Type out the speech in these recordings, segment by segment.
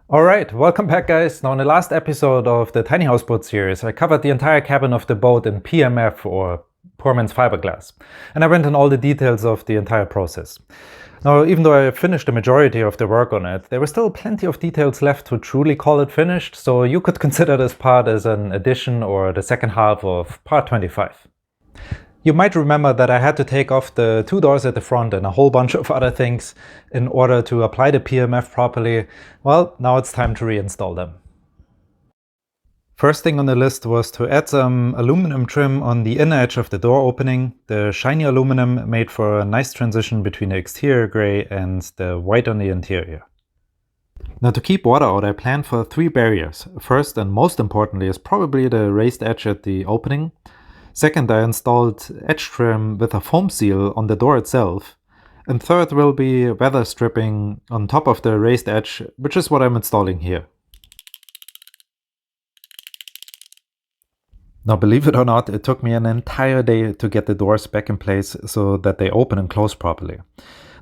Alright, welcome back guys. Now in the last episode of the Tiny Houseboat series, I covered the entire cabin of the boat in PMF, or poor man's fiberglass, and I went in all the details of the entire process. Now, even though I finished the majority of the work on it, there were still plenty of details left to truly call it finished, so you could consider this part as an addition or the second half of part 25. You might remember that I had to take off the two doors at the front and a whole bunch of other things in order to apply the PMF properly. Well, now it's time to reinstall them. First thing on the list was to add some aluminum trim on the inner edge of the door opening. The shiny aluminum made for a nice transition between the exterior gray and the white on the interior. Now, to keep water out, I planned for 3 barriers. First and most importantly is probably the raised edge at the opening. Second, I installed edge trim with a foam seal on the door itself. And third will be weather stripping on top of the raised edge, which is what I'm installing here. Now, believe it or not, it took me an entire day to get the doors back in place so that they open and close properly.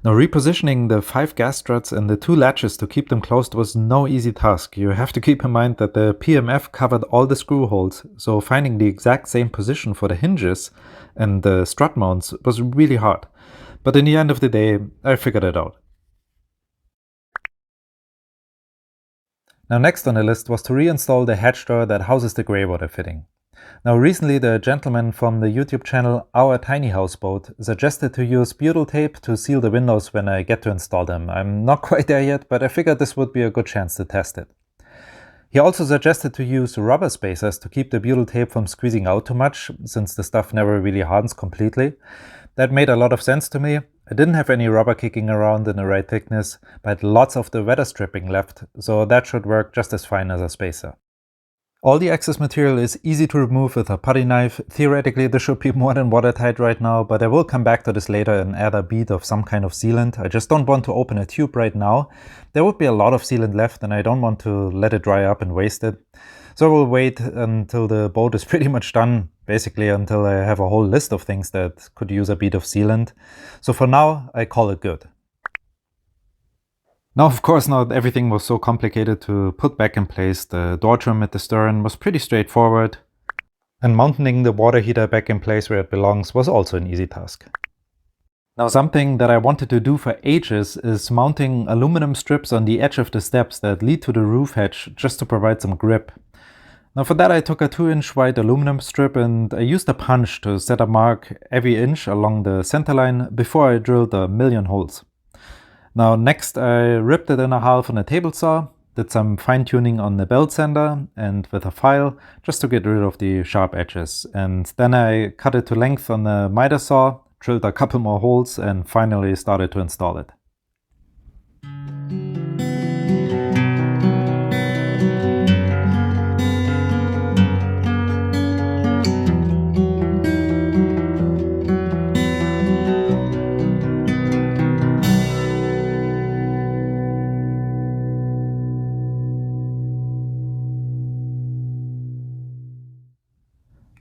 Now, repositioning the 5 gas struts and the 2 latches to keep them closed was no easy task. You have to keep in mind that the PMF covered all the screw holes, so finding the exact same position for the hinges and the strut mounts was really hard. But in the end of the day, I figured it out. Now, next on the list was to reinstall the hatch door that houses the grey water fitting. Now, recently the gentleman from the YouTube channel Our Tiny Houseboat suggested to use butyl tape to seal the windows when I get to install them. I'm not quite there yet, but I figured this would be a good chance to test it. He also suggested to use rubber spacers to keep the butyl tape from squeezing out too much, since the stuff never really hardens completely. That made a lot of sense to me. I didn't have any rubber kicking around in the right thickness, but lots of the weather stripping left, so that should work just as fine as a spacer. All the excess material is easy to remove with a putty knife. Theoretically, this should be more than watertight right now, but I will come back to this later and add a bead of some kind of sealant. I just don't want to open a tube right now. There would be a lot of sealant left and I don't want to let it dry up and waste it. So I will wait until the boat is pretty much done, basically until I have a whole list of things that could use a bead of sealant. So for now, I call it good. Now, of course, not everything was so complicated to put back in place. The door trim at the stern was pretty straightforward, and mounting the water heater back in place where it belongs was also an easy task. Now, something that I wanted to do for ages is mounting aluminum strips on the edge of the steps that lead to the roof hatch just to provide some grip. Now, for that I took a 2-inch wide aluminum strip and I used a punch to set a mark every inch along the center line before I drilled 1,000,000 holes. Now next I ripped it in half on a table saw, did some fine tuning on the belt sander and with a file just to get rid of the sharp edges, and then I cut it to length on the Mitre saw, drilled a couple more holes and finally started to install it.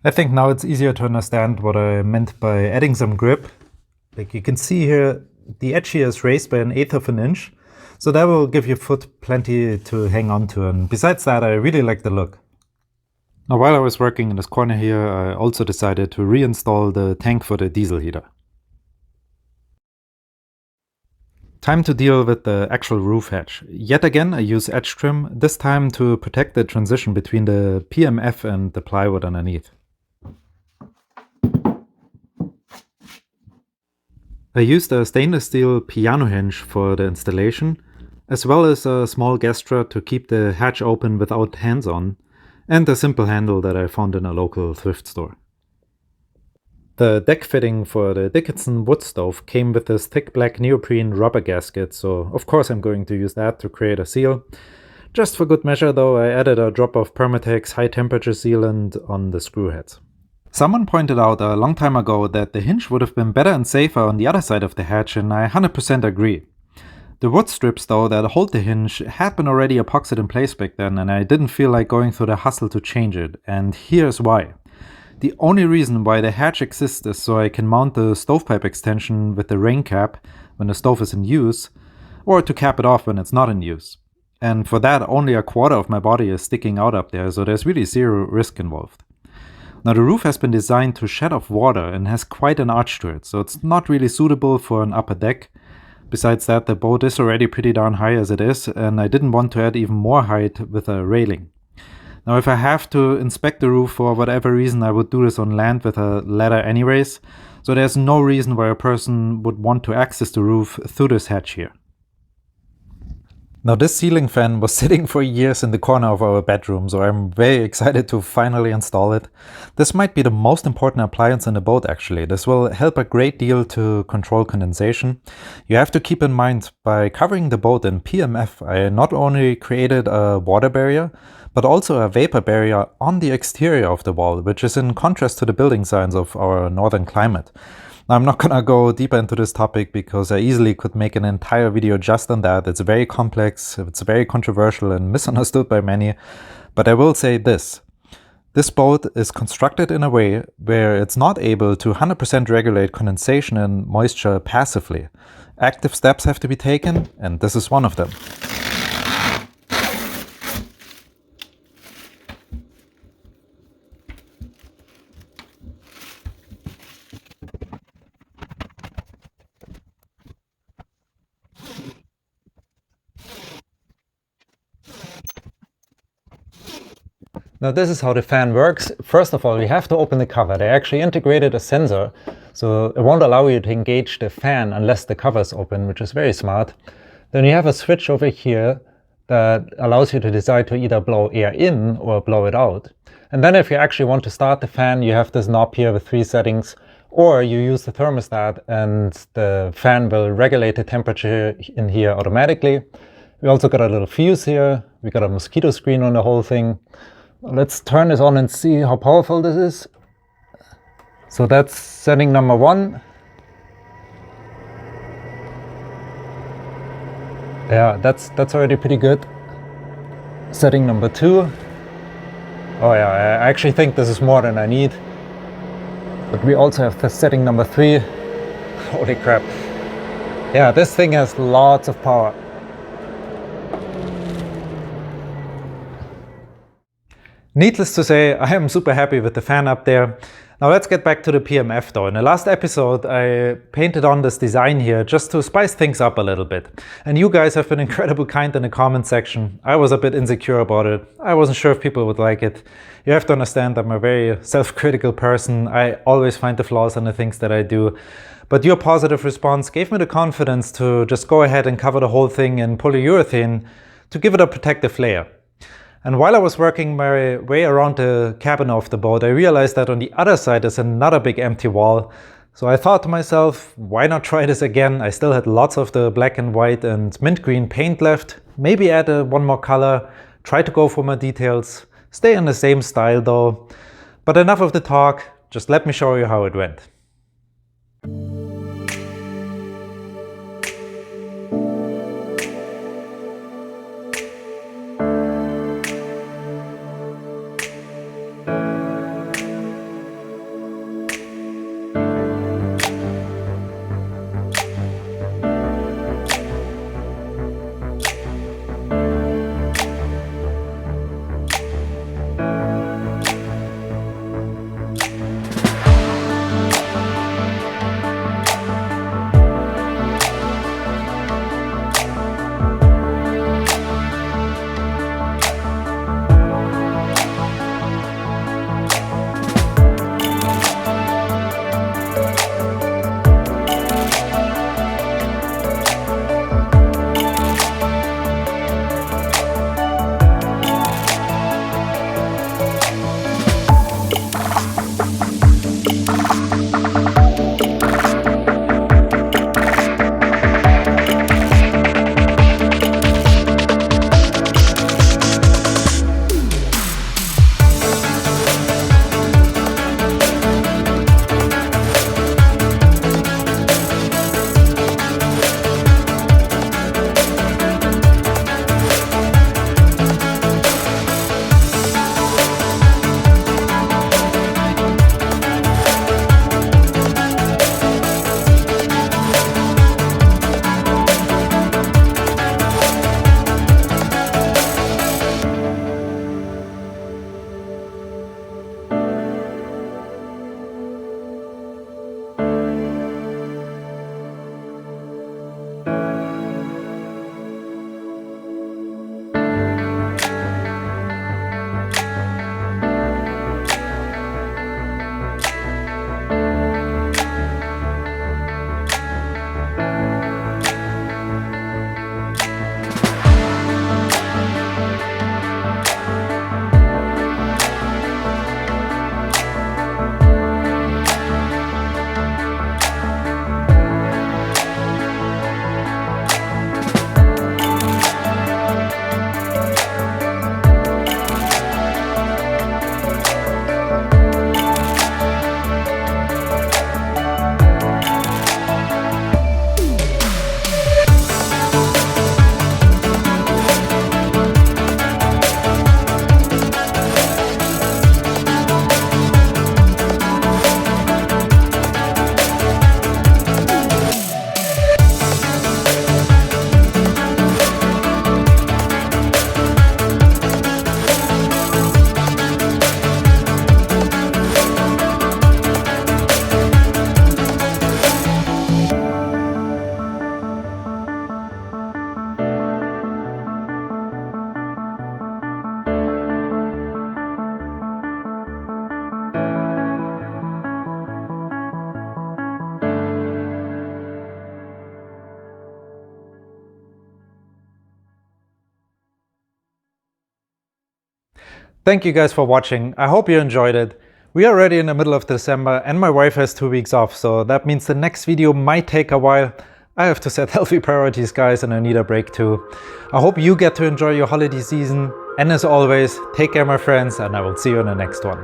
I think now it's easier to understand what I meant by adding some grip. Like you can see here, the edge here is raised by 1/8 of an inch, so that will give your foot plenty to hang on to, and besides that I really like the look. Now while I was working in this corner here, I also decided to reinstall the tank for the diesel heater. Time to deal with the actual roof hatch. Yet again I use edge trim, this time to protect the transition between the PMF and the plywood underneath. I used a stainless steel piano hinge for the installation, as well as a small gas strut to keep the hatch open without hands on, and a simple handle that I found in a local thrift store. The deck fitting for the Dickinson wood stove came with this thick black neoprene rubber gasket, so of course I'm going to use that to create a seal. Just for good measure though, I added a drop of Permatex high temperature sealant on the screw heads. Someone pointed out a long time ago that the hinge would have been better and safer on the other side of the hatch, and I 100% agree. The wood strips though that hold the hinge had been already epoxied in place back then, and I didn't feel like going through the hassle to change it, and here's why. The only reason why the hatch exists is so I can mount the stovepipe extension with the rain cap when the stove is in use, or to cap it off when it's not in use. And for that, only a quarter of my body is sticking out up there, so there's really zero risk involved. Now the roof has been designed to shed off water and has quite an arch to it, so it's not really suitable for an upper deck. Besides that, the boat is already pretty darn high as it is, and I didn't want to add even more height with a railing. Now if I have to inspect the roof for whatever reason, I would do this on land with a ladder anyways, so there's no reason why a person would want to access the roof through this hatch here. Now this ceiling fan was sitting for years in the corner of our bedroom, so I'm very excited to finally install it. This might be the most important appliance in the boat actually. This will help a great deal to control condensation. You have to keep in mind, by covering the boat in PMF, I not only created a water barrier, but also a vapor barrier on the exterior of the wall, which is in contrast to the building signs of our northern climate. Now, I'm not gonna go deeper into this topic because I easily could make an entire video just on that. It's very complex, it's very controversial and misunderstood by many, but I will say this. This boat is constructed in a way where it's not able to 100% regulate condensation and moisture passively. Active steps have to be taken, and this is one of them. Now this is how the fan works. First of all, you have to open the cover. They actually integrated a sensor, so it won't allow you to engage the fan unless the cover is open, which is very smart. Then you have a switch over here that allows you to decide to either blow air in or blow it out. And then if you actually want to start the fan, you have this knob here with 3 settings, or you use the thermostat and the fan will regulate the temperature in here automatically. We also got a little fuse here. We got a mosquito screen on the whole thing. Let's turn this on and see how powerful this is. So that's setting number 1. Yeah, that's already pretty good. Setting number 2. Oh yeah, I actually think this is more than I need. But we also have the setting number 3. Holy crap. Yeah, this thing has lots of power. Needless to say, I am super happy with the fan up there. Now let's get back to the PMF though. In the last episode, I painted on this design here just to spice things up a little bit. And you guys have been incredibly kind in the comment section. I was a bit insecure about it. I wasn't sure if people would like it. You have to understand I'm a very self-critical person. I always find the flaws in the things that I do. But your positive response gave me the confidence to just go ahead and cover the whole thing in polyurethane to give it a protective layer. And while I was working my way around the cabin of the boat, I realized that on the other side is another big empty wall. So I thought to myself, why not try this again? I still had lots of the black and white and mint green paint left. Maybe add one more color, try to go for more details, stay in the same style though. But enough of the talk, just let me show you how it went. Thank you guys for watching. I hope you enjoyed it. We are already in the middle of December and my wife has 2 weeks off, so that means the next video might take a while. I have to set healthy priorities, guys, and I need a break too. I hope you get to enjoy your holiday season. And as always, take care, my friends, and I will see you in the next one.